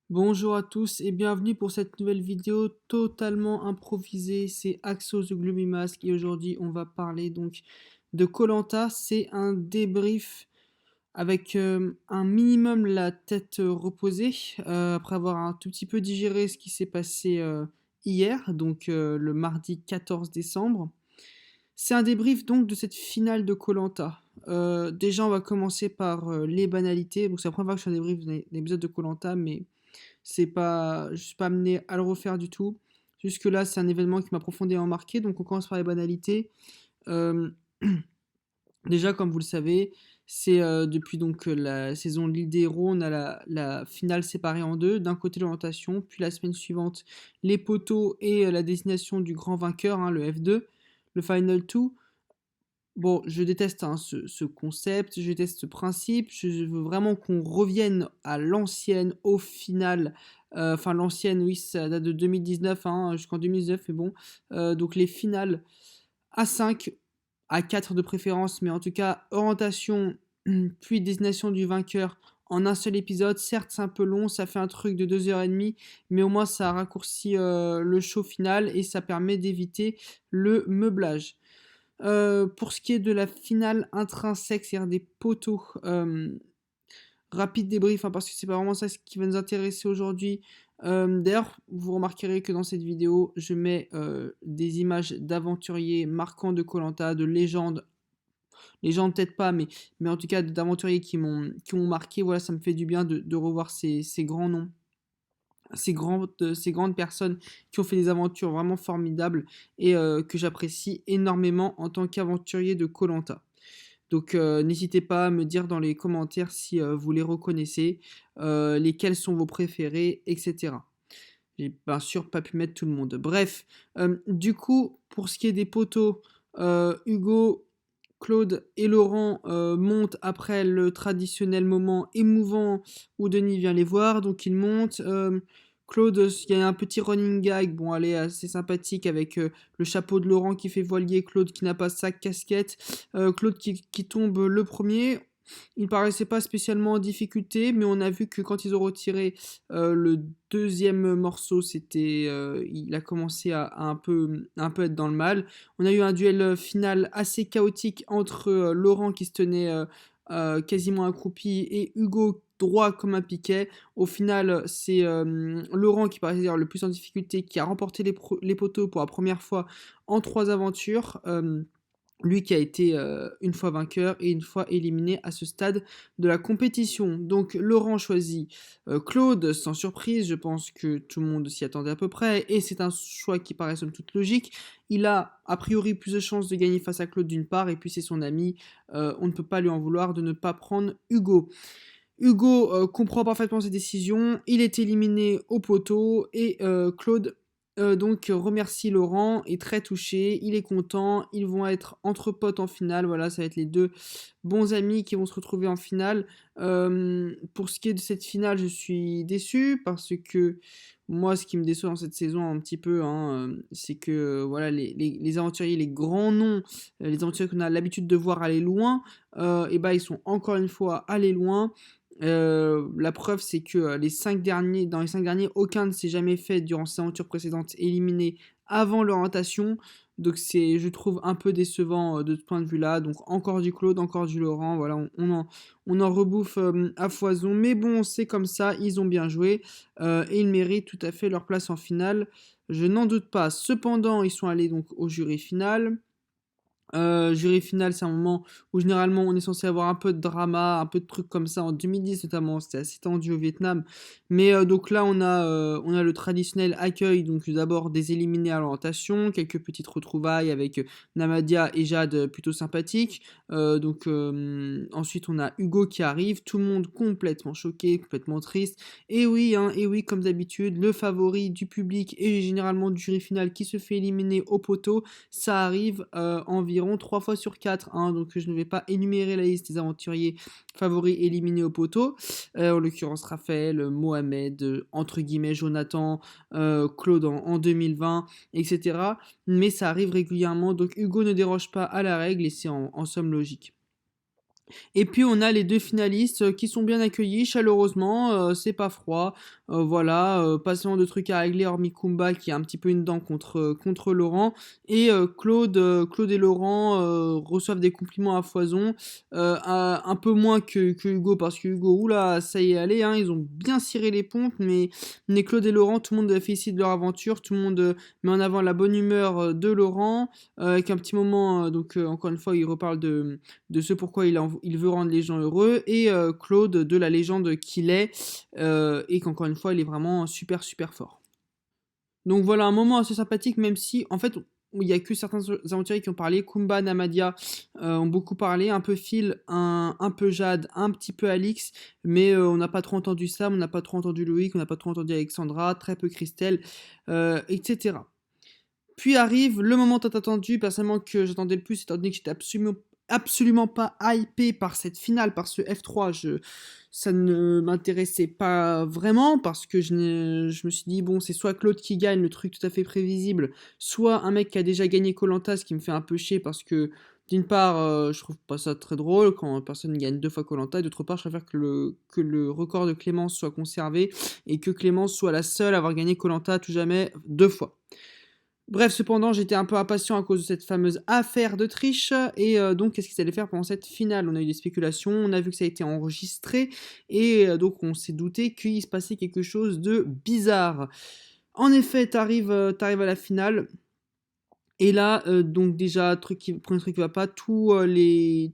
Bonjour à tous et bienvenue pour cette nouvelle vidéo totalement improvisée. C'est Axo The Gloomy Mask et aujourd'hui on va parler donc de koh. C'est un débrief avec un minimum la tête reposée après avoir un tout petit peu digéré ce qui s'est passé hier, donc le mardi 14 décembre. C'est un débrief donc de cette finale de koh. Déjà on va commencer par les banalités. Donc c'est la première fois que je fais un débrief d'un épisode de koh, mais je suis pas amené à le refaire du tout. Jusque là, c'est un événement qui m'a profondément marqué. Donc on commence par les banalités. Euh, Déjà, comme vous le savez, c'est depuis donc la saison de l'île des héros, on a la finale séparée en deux. D'un côté l'orientation, puis la semaine suivante les poteaux et la désignation du grand vainqueur, hein, le F2, le Final 2. Bon, je déteste hein, ce concept, je déteste ce principe, je veux vraiment qu'on revienne à l'ancienne, au final, enfin l'ancienne, oui, ça date de 2019, hein, jusqu'en 2019, mais bon, donc les finales à 5, à 4 de préférence, mais en tout cas, orientation, puis désignation du vainqueur en un seul épisode. Certes, c'est un peu long, ça fait un truc de 2h30, mais au moins ça raccourcit le show final et ça permet d'éviter le meublage. Pour ce qui est de la finale intrinsèque, c'est-à-dire des poteaux, rapide débrief, hein, parce que c'est pas vraiment ça ce qui va nous intéresser aujourd'hui. D'ailleurs, vous remarquerez que dans cette vidéo, je mets des images d'aventuriers marquants de koh, de légendes peut-être pas, mais en tout cas d'aventuriers qui m'ont marqué. Voilà, ça me fait du bien de revoir ces grands noms, ces grandes personnes qui ont fait des aventures vraiment formidables et que j'apprécie énormément en tant qu'aventurier de koh. Donc n'hésitez pas à me dire dans les commentaires si vous les reconnaissez, lesquels sont vos préférés, etc. J'ai bien sûr pas pu mettre tout le monde. Bref, du coup, pour ce qui est des poteaux, Hugo, Claude et Laurent montent après le traditionnel moment émouvant où Denis vient les voir, donc ils montent. Claude, il y a un petit running gag, bon allez, assez sympathique avec le chapeau de Laurent qui fait voilier, Claude qui n'a pas sa casquette, Claude qui tombe le premier. Il paraissait pas spécialement en difficulté, mais on a vu que quand ils ont retiré le deuxième morceau, il a commencé à un peu être dans le mal. On a eu un duel final assez chaotique entre Laurent qui se tenait quasiment accroupi et Hugo droit comme un piquet. Au final, c'est Laurent qui paraissait le plus en difficulté qui a remporté les poteaux pour la première fois en 3 aventures. Lui qui a été une fois vainqueur et une fois éliminé à ce stade de la compétition. Donc Laurent choisit Claude, sans surprise, je pense que tout le monde s'y attendait à peu près, et c'est un choix qui paraît somme toute logique. Il a priori plus de chances de gagner face à Claude d'une part, et puis c'est son ami, on ne peut pas lui en vouloir de ne pas prendre Hugo. Hugo comprend parfaitement ses décisions, il est éliminé au poteau, et Claude donc remercie Laurent, est très touché, il est content, ils vont être entre potes en finale, voilà, ça va être les deux bons amis qui vont se retrouver en finale. Pour ce qui est de cette finale, je suis déçu parce que moi, ce qui me déçoit dans cette saison un petit peu, hein, c'est que voilà, les aventuriers, les grands noms, les aventuriers qu'on a l'habitude de voir aller loin, et bah ils sont encore une fois allés loin. La preuve, c'est que dans les 5 derniers, aucun ne s'est jamais fait durant ses aventures précédentes éliminé avant l'orientation. Donc c'est, je trouve, un peu décevant de ce point de vue-là. Donc encore du Claude, encore du Laurent, voilà, on en rebouffe à foison. Mais bon, c'est comme ça, ils ont bien joué et ils méritent tout à fait leur place en finale. Je n'en doute pas. Cependant, ils sont allés donc au jury final. Jury final, c'est un moment où généralement on est censé avoir un peu de drama, un peu de trucs comme ça. En 2010 notamment, c'était assez tendu au Vietnam. Mais donc là, on a le traditionnel accueil, donc d'abord des éliminés à l'orientation, quelques petites retrouvailles avec Namadia et Jade plutôt sympathiques. Donc ensuite, on a Hugo qui arrive, tout le monde complètement choqué, complètement triste. Et oui, hein, et oui, comme d'habitude, le favori du public et généralement du jury final qui se fait éliminer au poteau, ça arrive environ 3 fois sur 4, hein, donc je ne vais pas énumérer la liste des aventuriers favoris éliminés au poteau, en l'occurrence Raphaël, Mohamed, entre guillemets Jonathan, Claude en 2020, etc. Mais ça arrive régulièrement, donc Hugo ne déroge pas à la règle et c'est en somme logique. Et puis on a les 2 finalistes, qui sont bien accueillis chaleureusement, c'est pas froid, voilà, pas seulement de trucs à régler hormis Kumba qui a un petit peu une dent contre Laurent et Claude et Laurent, reçoivent des compliments à foison, un peu moins que Hugo parce que Hugo, ouh là, ça y est allez, hein, ils ont bien ciré les pompes mais Claude et Laurent, tout le monde félicite leur aventure, tout le monde, met en avant la bonne humeur, de Laurent, avec un petit moment, encore une fois, il reparle de ce pourquoi il veut rendre les gens heureux, et Claude de la légende qu'il est, et qu'encore une fois, il est vraiment super super fort. Donc voilà, un moment assez sympathique, même si, en fait, il n'y a que certains aventuriers qui ont parlé. Kumba, Namadia ont beaucoup parlé, un peu Phil, un peu Jade, un petit peu Alix, mais on n'a pas trop entendu Sam, on n'a pas trop entendu Loïc, on n'a pas trop entendu Alexandra, très peu Christelle, etc. Puis arrive le moment tant attendu, personnellement que j'attendais le plus, étant donné que j'étais absolument pas hypé par cette finale, par ce F3. Ça ne m'intéressait pas vraiment parce que je me suis dit, bon, c'est soit Claude qui gagne, le truc tout à fait prévisible, soit un mec qui a déjà gagné koh ce qui me fait un peu chier parce que d'une part, je trouve pas ça très drôle quand personne gagne 2 fois koh et d'autre part, je préfère que le record de Clémence soit conservé et que Clémence soit la seule à avoir gagné koh tout jamais 2 fois. Bref, cependant, j'étais un peu impatient à cause de cette fameuse affaire de triche. Et donc, qu'est-ce qu'ils allaient faire pendant cette finale? On a eu des spéculations, on a vu que ça a été enregistré, et donc on s'est douté qu'il se passait quelque chose de bizarre. En effet, t'arrives à la finale, et là, donc déjà, premier truc qui va pas, tous les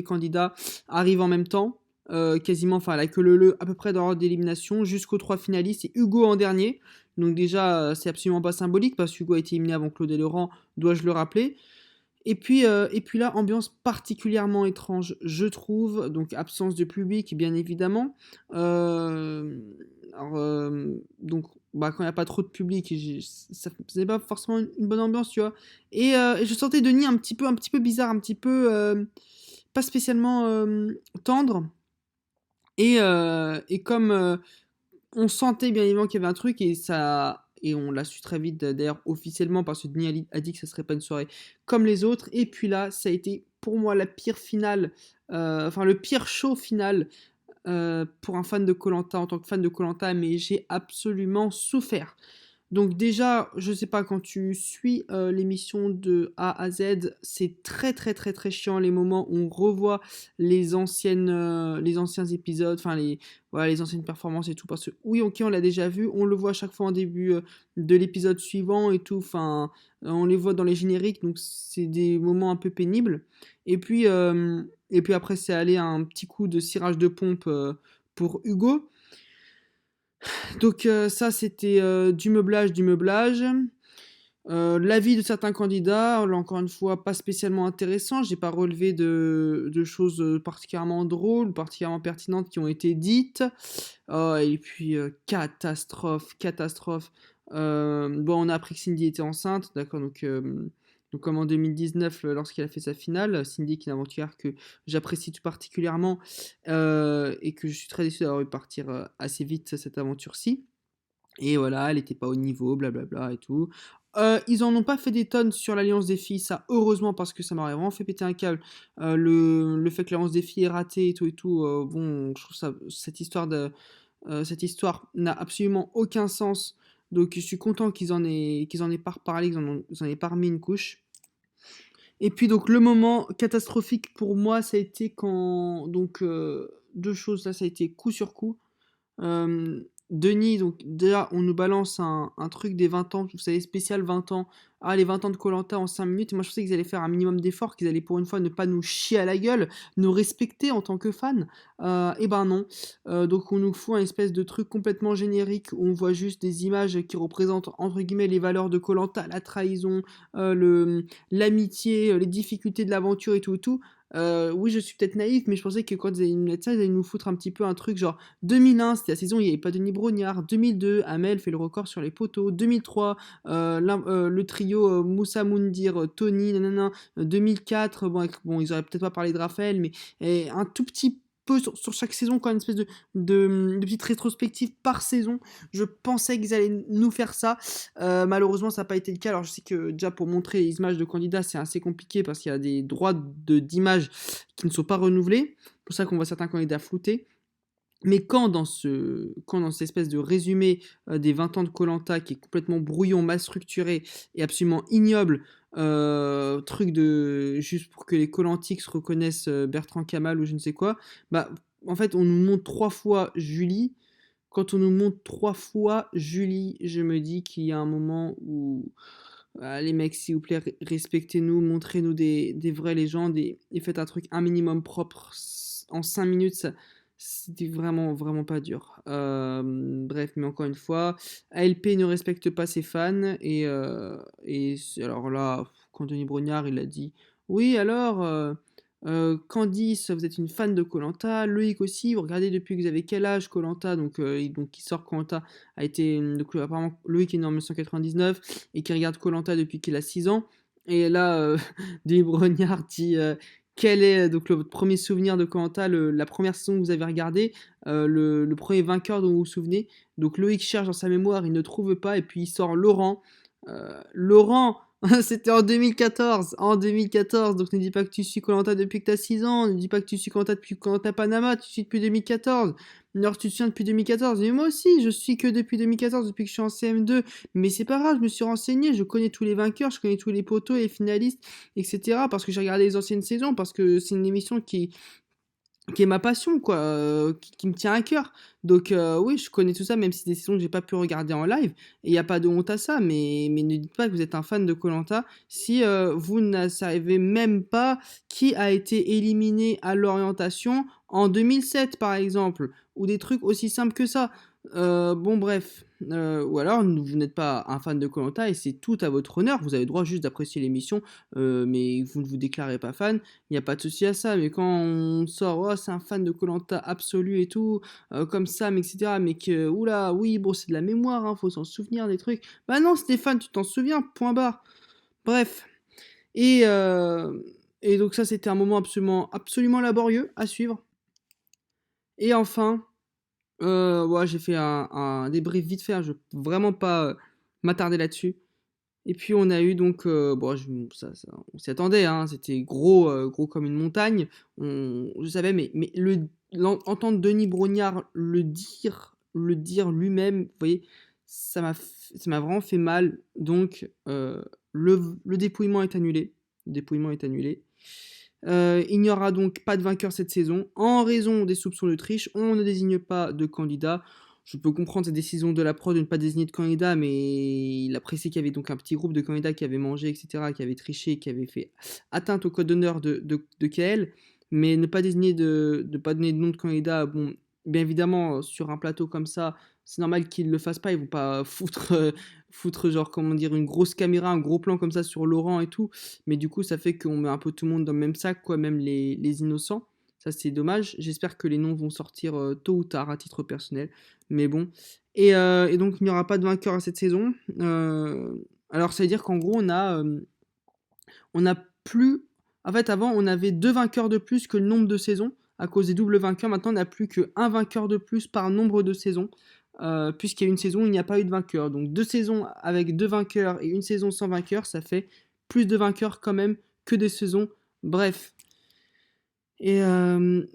candidats arrivent en même temps, quasiment, enfin la queue leu à peu près dans l'ordre d'élimination, jusqu'aux 3 finalistes, et Hugo en dernier. Donc déjà, c'est absolument pas symbolique, parce qu'Hugo a été éliminé avant Claude et Laurent, dois-je le rappeler. Et puis là, ambiance particulièrement étrange, je trouve. Donc absence de public, bien évidemment. Donc bah, quand il n'y a pas trop de public, ça faisait pas forcément une bonne ambiance, tu vois. Et je sentais Denis un petit peu bizarre, un petit peu pas spécialement tendre. Et comme on sentait bien évidemment qu'il y avait un truc, et on l'a su très vite d'ailleurs officiellement parce que Denis a dit que ça serait pas une soirée comme les autres. Et puis là, ça a été pour moi la pire finale, enfin le pire show final, pour un fan de koh en tant que fan de koh, mais j'ai absolument souffert. Donc déjà, je sais pas, quand tu suis l'émission de A à Z, c'est très très très très chiant les moments où on revoit les anciens épisodes, enfin voilà, les anciennes performances et tout, parce que oui, ok, on l'a déjà vu, on le voit à chaque fois en début de l'épisode suivant et tout, enfin, on les voit dans les génériques, donc c'est des moments un peu pénibles. Et puis après, c'est allé un petit coup de cirage de pompe pour Hugo. Donc ça, c'était du meublage, du meublage. L'avis de certains candidats, là encore une fois, pas spécialement intéressant. J'ai pas relevé de choses particulièrement drôles, particulièrement pertinentes qui ont été dites. Et puis, catastrophe, catastrophe. Bon, on a appris que Cindy était enceinte, d'accord, donc comme en 2019, lorsqu'elle a fait sa finale, Cindy, qui est une aventurière que j'apprécie tout particulièrement, et que je suis très déçu d'avoir eu partir assez vite cette aventure-ci. Et voilà, elle n'était pas au niveau, blablabla et tout. Ils en ont pas fait des tonnes sur l'Alliance des filles, ça heureusement, parce que ça m'aurait vraiment fait péter un câble. Le fait que l'Alliance des filles est ratée et tout, bon, je trouve ça, cette histoire n'a absolument aucun sens. Donc je suis content qu'ils en aient pas reparlé, qu'ils en aient pas remis une couche. Et puis donc le moment catastrophique pour moi, ça a été quand donc deux choses là, ça a été coup sur coup. Denis, donc déjà, on nous balance un truc des 20 ans, vous savez, spécial 20 ans. Ah, les 20 ans de koh en 5 minutes. Et moi, je pensais qu'ils allaient faire un minimum d'efforts, qu'ils allaient pour une fois ne pas nous chier à la gueule, nous respecter en tant que fans. Et ben non. Donc, on nous fout un espèce de truc complètement générique où on voit juste des images qui représentent, entre guillemets, les valeurs de koh la trahison, l'amitié, les difficultés de l'aventure et tout et tout. Oui, je suis peut-être naïf, mais je pensais que quand ils allaient nous mettre ça, ils allaient nous foutre un petit peu un truc genre 2001, c'était la saison où il n'y avait pas Denis Brognard. 2002, Amel fait le record sur les poteaux. 2003, le trio Moussa Moundir, Tony, nanana. 2004, bon, ils auraient peut-être pas parlé de Raphaël, mais un tout petit peu sur chaque saison, quand une espèce de petite rétrospective par saison. Je pensais qu'ils allaient nous faire ça. Malheureusement, ça n'a pas été le cas. Alors, je sais que déjà pour montrer les images de candidats, c'est assez compliqué parce qu'il y a des droits d'images qui ne sont pas renouvelés. C'est pour ça qu'on voit certains candidats floutés. Mais quand dans cette espèce de résumé des 20 ans de koh qui est complètement brouillon, mal structuré et absolument ignoble, truc de juste pour que les Koh-Lantiques reconnaissent Bertrand Kamal ou je ne sais quoi, bah en fait on nous montre 3 fois Julie. Quand on nous montre 3 fois Julie, je me dis qu'il y a un moment où les mecs, s'il vous plaît, respectez-nous, montrez-nous des vraies légendes et faites un truc un minimum propre. En 5 minutes, c'était vraiment, vraiment pas dur. Bref, mais encore une fois, ALP ne respecte pas ses fans. Alors là, quand Denis Brognard, il a dit oui, alors, Candice, vous êtes une fan de koh Loïc aussi, vous regardez depuis que vous avez quel âge koh donc il sort koh a été. Donc, apparemment, Loïc est né en 1999 et qui regarde koh depuis qu'il a 6 ans. Et là, Denis Brognard dit quel est donc votre premier souvenir de koh la première saison que vous avez regardée, le premier vainqueur dont vous vous souvenez. Donc Loïc cherche dans sa mémoire, il ne trouve pas, et puis il sort Laurent. Laurent, c'était en 2014. En 2014, donc ne dis pas que tu suis koh depuis que t'as 6 ans, ne dis pas que tu suis koh depuis koh Panama, tu suis depuis 2014. Alors tu te souviens depuis 2014, mais moi aussi, je suis que depuis 2014, depuis que je suis en CM2. Mais c'est pas grave, je me suis renseigné, je connais tous les vainqueurs, je connais tous les poteaux, les finalistes, etc. Parce que j'ai regardé les anciennes saisons, parce que c'est une émission qui est ma passion, quoi, qui me tient à cœur. Donc oui, je connais tout ça, même si c'est des saisons que j'ai pas pu regarder en live, et il n'y a pas de honte à ça, mais ne dites pas que vous êtes un fan de koh si vous ne savez même pas qui a été éliminé à l'orientation en 2007, par exemple, ou des trucs aussi simples que ça. Bon, bref. Ou alors, vous n'êtes pas un fan de koh et c'est tout à votre honneur, vous avez le droit juste d'apprécier l'émission, mais vous ne vous déclarez pas fan, il n'y a pas de souci à ça. Mais quand on sort, oh, c'est un fan de koh absolu et tout, comme ça, mais etc., mais que, oula, oui, bon, c'est de la mémoire, hein, faut s'en souvenir des trucs. Bah non, Stéphane, tu t'en souviens, point barre. Bref. Et, euh, et donc, ça, c'était un moment absolument, absolument laborieux à suivre. Et enfin, ouais, j'ai fait un débrief vite fait, hein, je veux vraiment pas m'attarder là-dessus. Et puis on a eu donc, bon, on s'y attendait, hein, c'était gros, gros comme une montagne. Je savais, mais entendre Denis Brognard le dire lui-même, vous voyez, ça m'a vraiment fait mal. Donc le dépouillement est annulé. Le dépouillement est annulé. Il n'y aura donc pas de vainqueur cette saison. En raison des soupçons de triche, on ne désigne pas de candidat. Je peux comprendre cette décision de la prod de ne pas désigner de candidat, mais il a précisé qu'il y avait donc un petit groupe de candidats qui avaient mangé, etc., qui avaient triché, qui avaient fait atteinte au code d'honneur de KL. Mais ne pas désigner de pas donner de nom de candidat, bon, bien évidemment, sur un plateau comme ça, c'est normal qu'ils le fassent pas. Ils vont pas foutre genre, comment dire, une grosse caméra, un gros plan comme ça sur Laurent et tout. Mais du coup, ça fait qu'on met un peu tout le monde dans le même sac, quoi, même les innocents. Ça, c'est dommage. J'espère que les noms vont sortir tôt ou tard à titre personnel. Mais bon. Et donc, il n'y aura pas de vainqueur à cette saison. Alors, ça veut dire qu'en gros, on a plus. En fait, avant, on avait 2 vainqueurs de plus que le nombre de saisons. À cause des doubles vainqueurs, maintenant, on n'a plus qu'un vainqueur de plus par nombre de saisons. Puisqu'il y a une saison où il n'y a pas eu de vainqueur. Donc 2 saisons avec 2 vainqueurs et une saison sans vainqueur, ça fait plus de vainqueurs quand même que des saisons. Bref. Et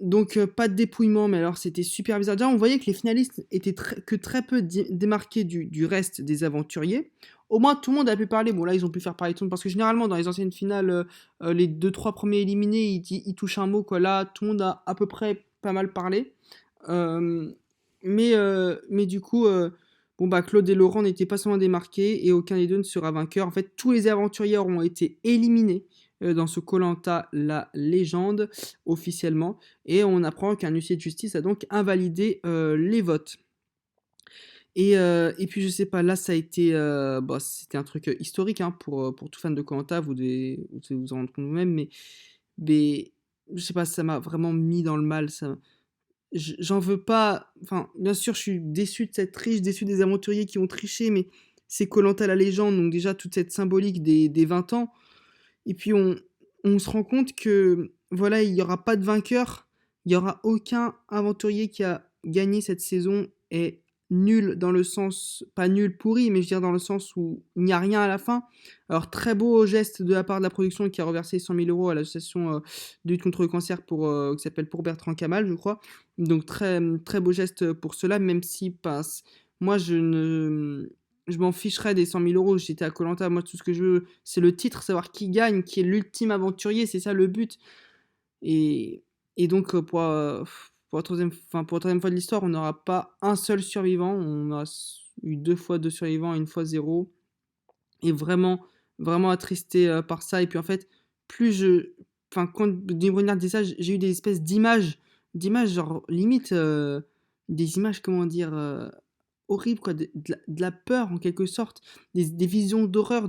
donc pas de dépouillement, mais alors c'était super bizarre. Déjà, on voyait que les finalistes étaient très peu démarqués du reste des aventuriers. Au moins, tout le monde a pu parler. Bon, là, ils ont pu faire parler tout le monde, parce que généralement, dans les anciennes finales, les 2-3 premiers éliminés, ils touchent un mot, quoi. Là, tout le monde a à peu près pas mal parlé. Euh, mais du coup, bon, bah, Claude et Laurent n'étaient pas seulement démarqués et aucun des deux ne sera vainqueur. En fait, tous les aventuriers auront été éliminés dans ce koh la légende, officiellement. Et on apprend qu'un huissier de justice a donc invalidé les votes. Et puis, je sais pas, là, ça a été. Bah, c'était un truc historique, hein, pour tout fan de koh vous devez vous en rendre compte vous-même, mais je sais pas, ça m'a vraiment mis dans le mal. J'en veux pas. Enfin, bien sûr, je suis déçu de cette triche, déçu des aventuriers qui ont triché, mais c'est koh la légende, donc déjà toute cette symbolique des 20 ans. Et puis on se rend compte que voilà, il n'y aura pas de vainqueur. Il y aura aucun aventurier qui a gagné cette saison est nul dans le sens, pas nul pourri, mais je veux dire dans le sens où il n'y a rien à la fin. Alors très beau geste de la part de la production qui a reversé 100 000 euros à l'association de lutte contre le cancer qui s'appelle Pour Bertrand Kamal, je crois. Donc très, très beau geste pour cela, même si moi je m'en ficherais des 100 000 euros. J'étais à koh. Moi tout ce que je veux, c'est le titre, savoir qui gagne, qui est l'ultime aventurier, c'est ça le but. Et, et donc, pour la troisième fois de l'histoire, on n'aura pas un seul survivant. On a eu 2 fois 2 survivants et 1 fois 0. Et vraiment, vraiment attristé par ça. Et puis en fait, plus je. Enfin, quand Denis Brunner dit ça, j'ai eu des espèces d'images, genre limite, des images, comment dire, horribles, quoi, de la peur en quelque sorte, des visions d'horreur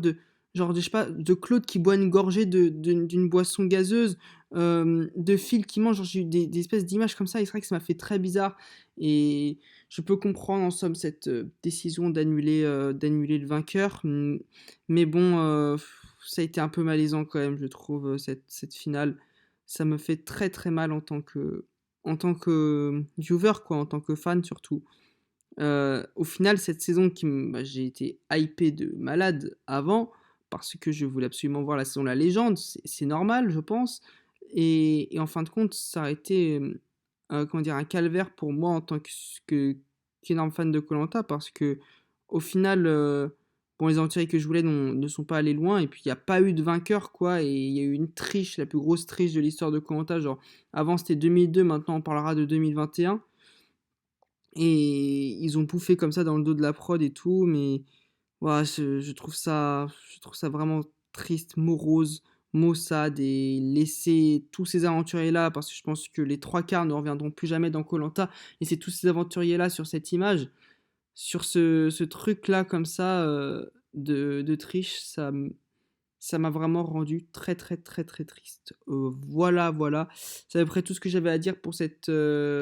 genre, je sais pas, de Claude qui boit une gorgée d'une boisson gazeuse, de Phil qui mange, genre, j'ai eu des espèces d'images comme ça, et c'est vrai que ça m'a fait très bizarre, et je peux comprendre en somme cette décision d'annuler le vainqueur, mais bon, ça a été un peu malaisant quand même, je trouve, cette finale. Ça me fait très très mal en tant que viewer, quoi, en tant que fan surtout. Au final, cette saison j'ai été hypé de malade avant, parce que je voulais absolument voir la saison La Légende, c'est normal, je pense. Et en fin de compte, ça a été, comment dire, un calvaire pour moi en tant qu'énorme fan de koh, parce que au final, bon, les aventuriers que je voulais ne sont pas allés loin, et puis il n'y a pas eu de vainqueur, quoi, et il y a eu une triche, la plus grosse triche de l'histoire de koh. Genre, avant c'était 2002, maintenant on parlera de 2021. Et ils ont bouffé comme ça dans le dos de la prod et tout, mais ouah, je trouve ça vraiment triste, morose, maussade, et laisser tous ces aventuriers-là, parce que je pense que les 3 quarts ne reviendront plus jamais dans koh, et c'est tous ces aventuriers-là sur cette image, sur ce truc-là comme ça, de triche, ça m'a vraiment rendu très, très, très, très triste. Voilà, voilà. C'est à peu près tout ce que j'avais à dire pour cette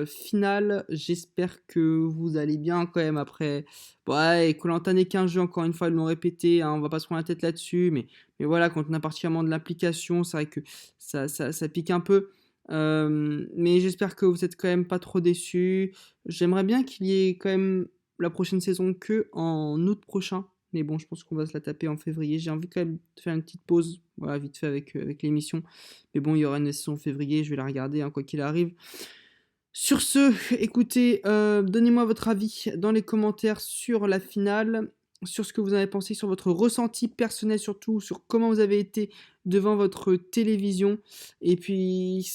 finale. J'espère que vous allez bien quand même après. Ouais, et koh n'est qu'un jeu, encore une fois, ils l'ont répété, hein, on va pas se prendre la tête là-dessus, mais voilà, quand on a particulièrement de l'application, c'est vrai que ça pique un peu. Mais j'espère que vous êtes quand même pas trop déçus. J'aimerais bien qu'il y ait quand même la prochaine saison que en août prochain. Mais bon, je pense qu'on va se la taper en février. J'ai envie quand même de faire une petite pause, voilà, vite fait avec l'émission. Mais bon, il y aura une saison en février, je vais la regarder, hein, quoi qu'il arrive. Sur ce, écoutez, donnez-moi votre avis dans les commentaires sur la finale, sur ce que vous en avez pensé, sur votre ressenti personnel surtout, sur comment vous avez été devant votre télévision, et puis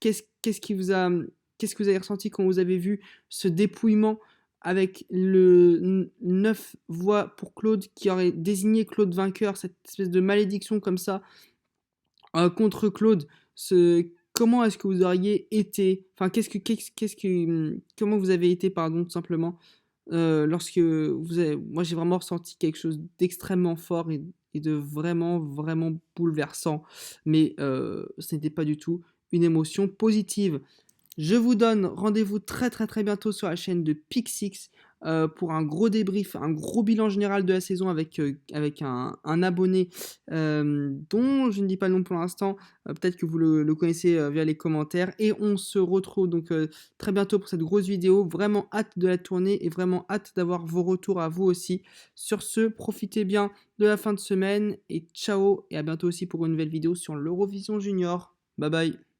qu'est-ce que vous avez ressenti quand vous avez vu ce dépouillement avec le 9 voix pour Claude, qui aurait désigné Claude vainqueur, cette espèce de malédiction comme ça, contre Claude. Comment est-ce que vous auriez été, enfin, comment vous avez été, pardon, tout simplement, lorsque moi j'ai vraiment ressenti quelque chose d'extrêmement fort, et de vraiment, vraiment bouleversant, mais ce n'était pas du tout une émotion positive. Je vous donne rendez-vous très très très bientôt sur la chaîne de Pixix, pour un gros débrief, un gros bilan général de la saison avec un abonné, dont je ne dis pas le nom pour l'instant, peut-être que vous le connaissez via les commentaires, et on se retrouve donc très bientôt pour cette grosse vidéo. Vraiment hâte de la tourner, et vraiment hâte d'avoir vos retours à vous aussi. Sur ce, profitez bien de la fin de semaine, et ciao, et à bientôt aussi pour une nouvelle vidéo sur l'Eurovision Junior. Bye bye.